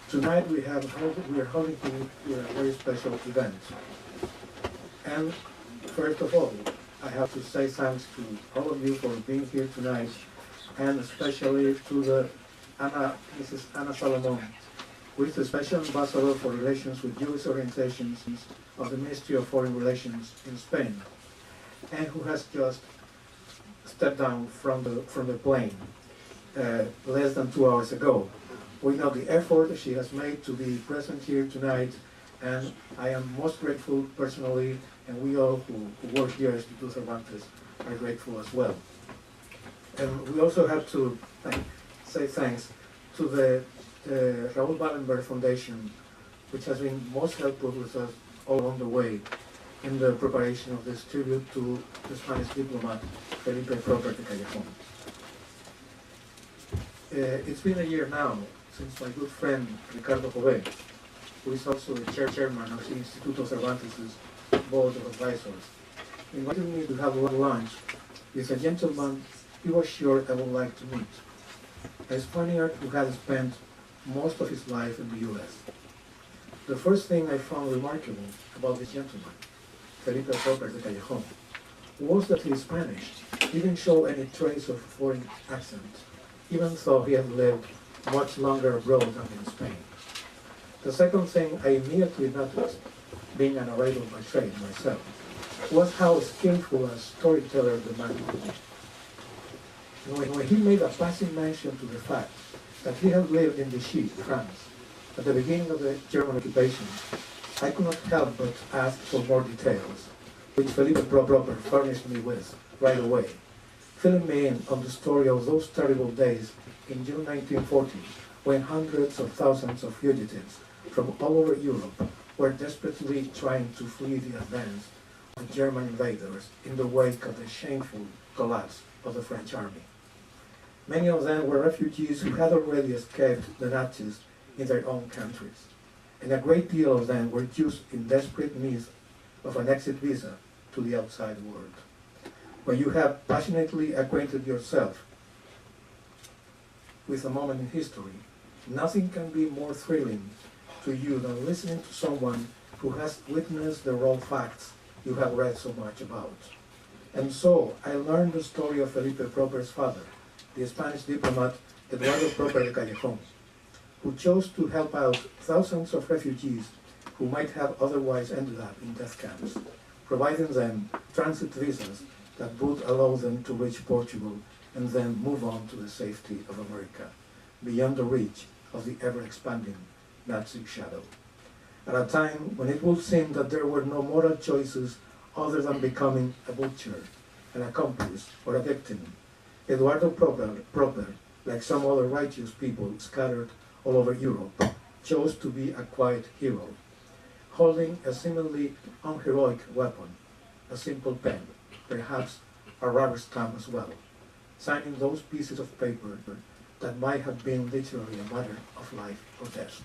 Tonight we are holding here a very special event. And first of all, I have to say thanks to all of you for being here tonight, and especially to Mrs. Ana Salomon, who is the Special Ambassador for Relations with Jewish Organizations of the Ministry of Foreign Relations in Spain, and who has just stepped down from the plane less than 2 hours ago. We know the effort she has made to be present here tonight, and I am most grateful personally, and we all who work here at Instituto Cervantes are grateful as well. And we also have to say thanks to the Raoul Wallenberg Foundation, which has been most helpful with us all along the way in the preparation of this tribute to the Spanish diplomat Eduardo Propper de Callejón. It's been a year now since my good friend Ricardo Jové, who is also the chairman of the Instituto Cervantes' board of advisors, invited me to have lunch with a gentleman he was sure I would like to meet, a Spaniard who had spent most of his life in the US. The first thing I found remarkable about this gentleman, Eduardo Propper de Callejón, was that his Spanish didn't show any trace of foreign accent, even though he had lived much longer abroad than in Spain. The second thing I immediately noticed, being an orator by trade myself, was how skillful a storyteller the man could be. When he made a passing mention to the fact that he had lived in Vichy, France, at the beginning of the German occupation, I could not help but ask for more details, which Felipe Propper furnished me with right away, filling me in on the story of those terrible days in June 1940, when hundreds of thousands of fugitives from all over Europe were desperately trying to flee the advance of German invaders in the wake of the shameful collapse of the French army. Many of them were refugees who had already escaped the Nazis in their own countries, and a great deal of them were just in desperate need of an exit visa to the outside world. When you have passionately acquainted yourself with a moment in history, nothing can be more thrilling to you than listening to someone who has witnessed the raw facts you have read so much about. And so I learned the story of Felipe Propper's father, the Spanish diplomat Eduardo Propper de Callejón, who chose to help out thousands of refugees who might have otherwise ended up in death camps, providing them transit visas that would allow them to reach Portugal and then move on to the safety of America, beyond the reach of the ever-expanding Nazi shadow. At a time when it would seem that there were no moral choices other than becoming a butcher, an accomplice, or a victim, Eduardo Propper, like some other righteous people scattered all over Europe, chose to be a quiet hero, holding a seemingly unheroic weapon, a simple pen, perhaps a rubber stamp as well, signing those pieces of paper that might have been literally a matter of life or death.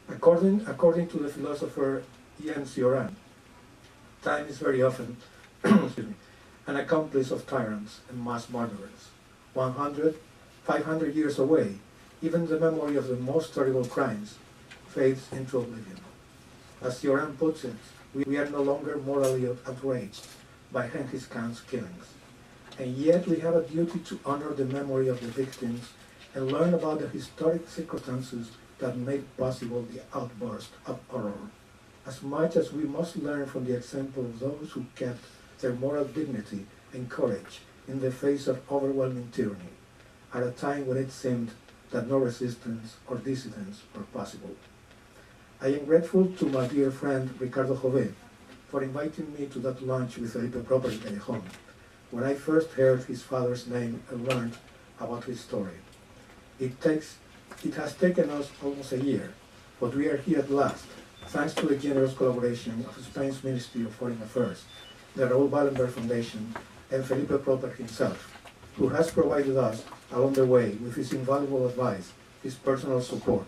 According to the philosopher Ian Cioran, time is very often an accomplice of tyrants and mass murderers. 100, 500 years away, even the memory of the most terrible crimes fades into oblivion. As Cioran puts it, we are no longer morally outraged by Genghis Khan's killings, and yet we have a duty to honor the memory of the victims and learn about the historic circumstances that made possible the outburst of horror, as much as we must learn from the example of those who kept their moral dignity and courage in the face of overwhelming tyranny, at a time when it seemed that no resistance or dissidence were possible. I am grateful to my dear friend Ricardo Jové for inviting me to that lunch with Felipe Propper de Callejón, when I first heard his father's name and learned about his story. It has taken us almost a year, but we are here at last, thanks to the generous collaboration of Spain's Ministry of Foreign Affairs, the Raoul Wallenberg Foundation, and Felipe Propper himself, who has provided us along the way with his invaluable advice, his personal support,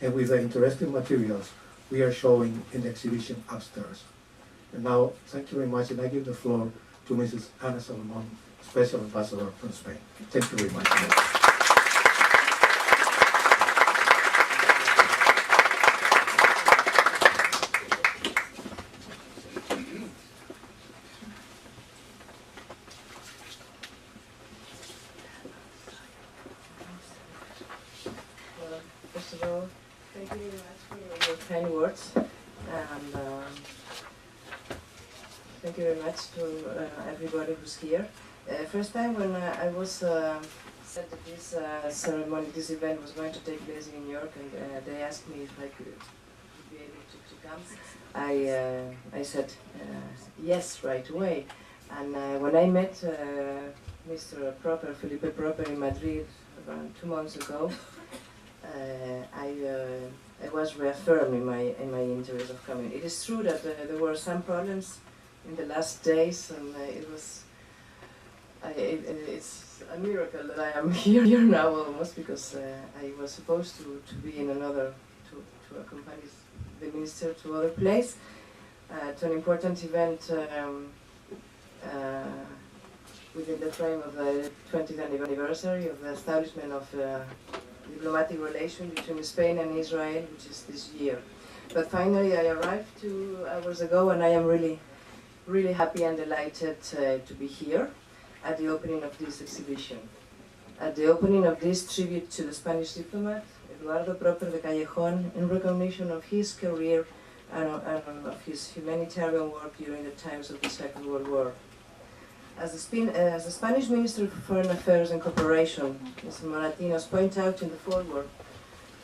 and with the interesting materials we are showing in the exhibition upstairs. And now, thank you very much, and I give the floor to Mrs. Ana Salomon, Special Ambassador from Spain. Thank you very much. of all, thank you very much for your kind words, and thank you very much to everybody who's here. First time when I was said that this ceremony, this event was going to take place in New York, and they asked me if I could be able to come, I said yes right away. And when I met Mr. Propper, Felipe Propper in Madrid around 2 months ago, I was reaffirmed in my interest of coming. It is true that there were some problems in the last days, and it's a miracle that I am here now almost, because I was supposed to be in another, to accompany the minister to other place, to an important event within the frame of the 20th anniversary of the establishment of diplomatic relation between Spain and Israel, which is this year. But finally I arrived 2 hours ago, and I am really happy and delighted to be here at the opening of this exhibition. At the opening of this tribute to the Spanish diplomat, Eduardo Propper de Callejón, in recognition of his career and of his humanitarian work during the times of the Second World War. As the Spanish Minister for Foreign Affairs and Cooperation, Mr. Moratinos, point out in the foreword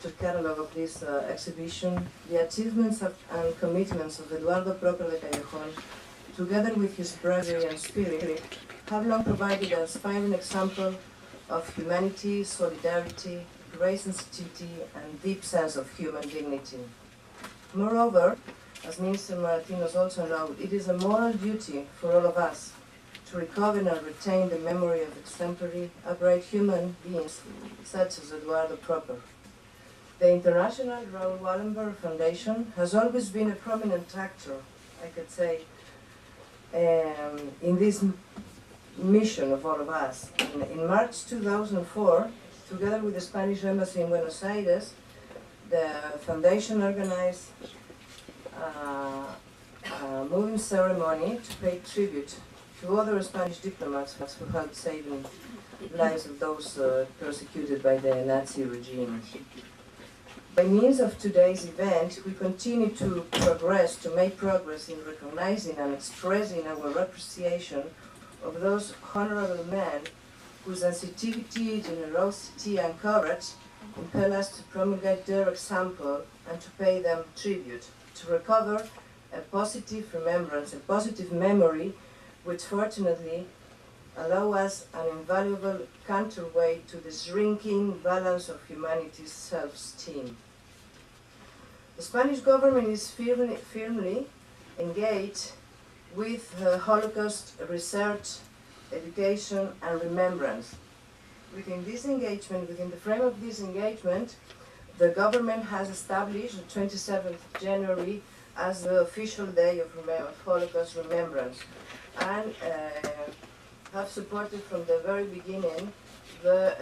to the catalogue of this exhibition, the achievements and commitments of Eduardo Propper de Callejón, together with his bravery and spirit, have long provided an inspiring example of humanity, solidarity, great sensitivity, and deep sense of human dignity. Moreover, as Minister Moratinos also noted, it is a moral duty for all of us to recover and retain the memory of exemplary, upright human beings such as Eduardo Propper. The International Raoul Wallenberg Foundation has always been a prominent actor, I could say, in this mission of all of us. In March 2004, together with the Spanish Embassy in Buenos Aires, the foundation organized a moving ceremony to pay tribute to other Spanish diplomats who helped saving lives of those persecuted by the Nazi regime. By means of today's event, we continue to make progress in recognizing and expressing our appreciation of those honorable men whose sensitivity, generosity, and courage impel us to promulgate their example and to pay them tribute, to recover a positive remembrance, a positive memory, which fortunately allow us an invaluable counterweight to the shrinking balance of humanity's self-esteem. The Spanish government is firmly engaged with Holocaust research, education, and remembrance. Within the frame of this engagement, the government has established the 27th January as the official day of Holocaust remembrance, and have supported from the very beginning the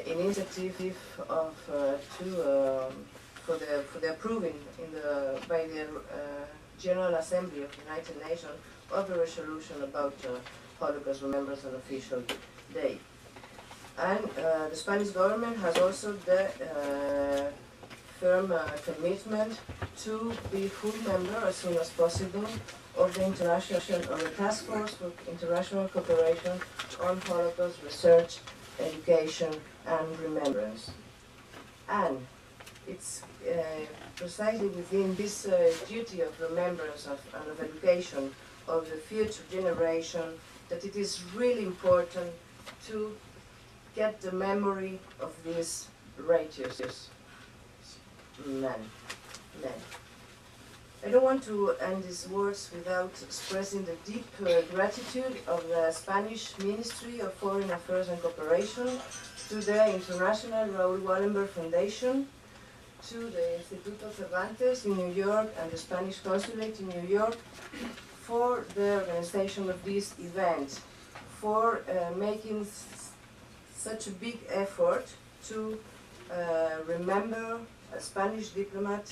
initiative of for the approving by the General Assembly of the United Nations of a resolution about Holocaust remembrance on official day. And the Spanish government has also the firm commitment to be full member as soon as possible of the Task Force for International Cooperation on Holocaust Research, Education, and Remembrance. And it's precisely within this duty of remembrance and of education of the future generation that it is really important to get the memory of these righteous men. I don't want to end these words without expressing the deep gratitude of the Spanish Ministry of Foreign Affairs and Cooperation to the International Raoul Wallenberg Foundation, to the Instituto Cervantes in New York and the Spanish Consulate in New York for the organization of this event, for making such a big effort to remember a Spanish diplomat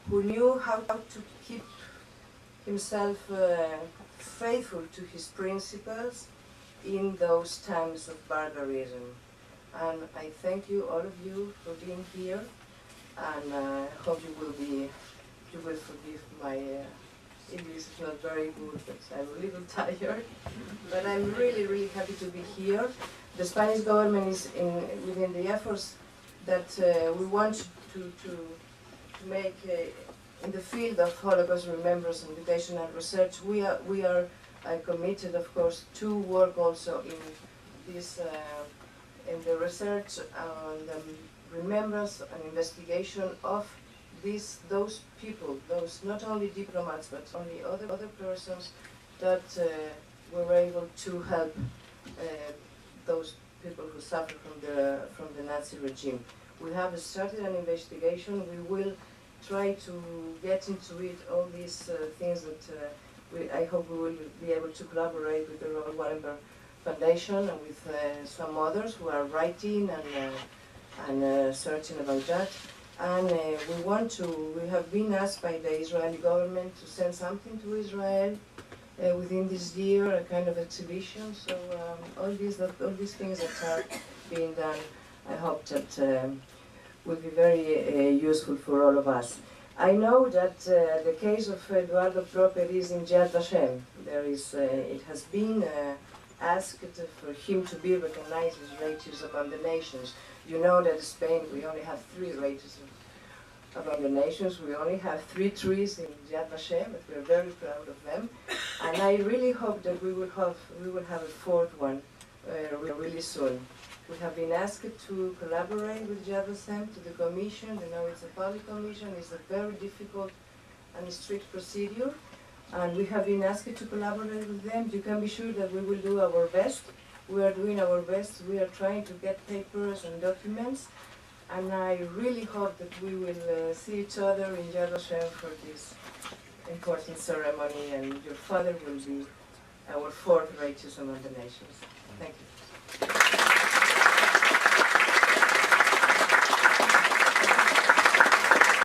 who knew how to keep himself faithful to his principles in those times of barbarism. And I thank you, all of you, for being here, and I hope you will forgive my English is not very good, but I'm a little tired. But I'm really, really happy to be here. The Spanish government is within the efforts that we want to make in the field of Holocaust remembrance, education and research. We are committed, of course, to work also in this in the research and remembrance and investigation of those people, those not only diplomats but only other persons that were able to help those people who suffered from the Nazi regime. We have started an investigation. We will try to get into it, all these things that I hope we will be able to collaborate with the Raoul Wallenberg Foundation and with some others who are writing and searching about that. And we have been asked by the Israeli government to send something to Israel within this year, a kind of exhibition. So all these things that are being done, I hope that will be very useful for all of us. I know that the case of Eduardo Propper is in Yad Vashem. It has been asked for him to be recognized as righteous among the nations. You know that in Spain we only have 3 righteous among the nations. We only have 3 trees in Yad Vashem, but we are very proud of them. And I really hope that we will have a 4th one really soon. We have been asked to collaborate with Yad Vashem, to the commission. You know, it's a public commission. It's a very difficult and strict procedure. And we have been asked to collaborate with them. You can be sure that we will do our best. We are doing our best. We are trying to get papers and documents. And I really hope that we will see each other in Yad Vashem for this important ceremony. And your father will be our 4th righteous among the nations. Thank you.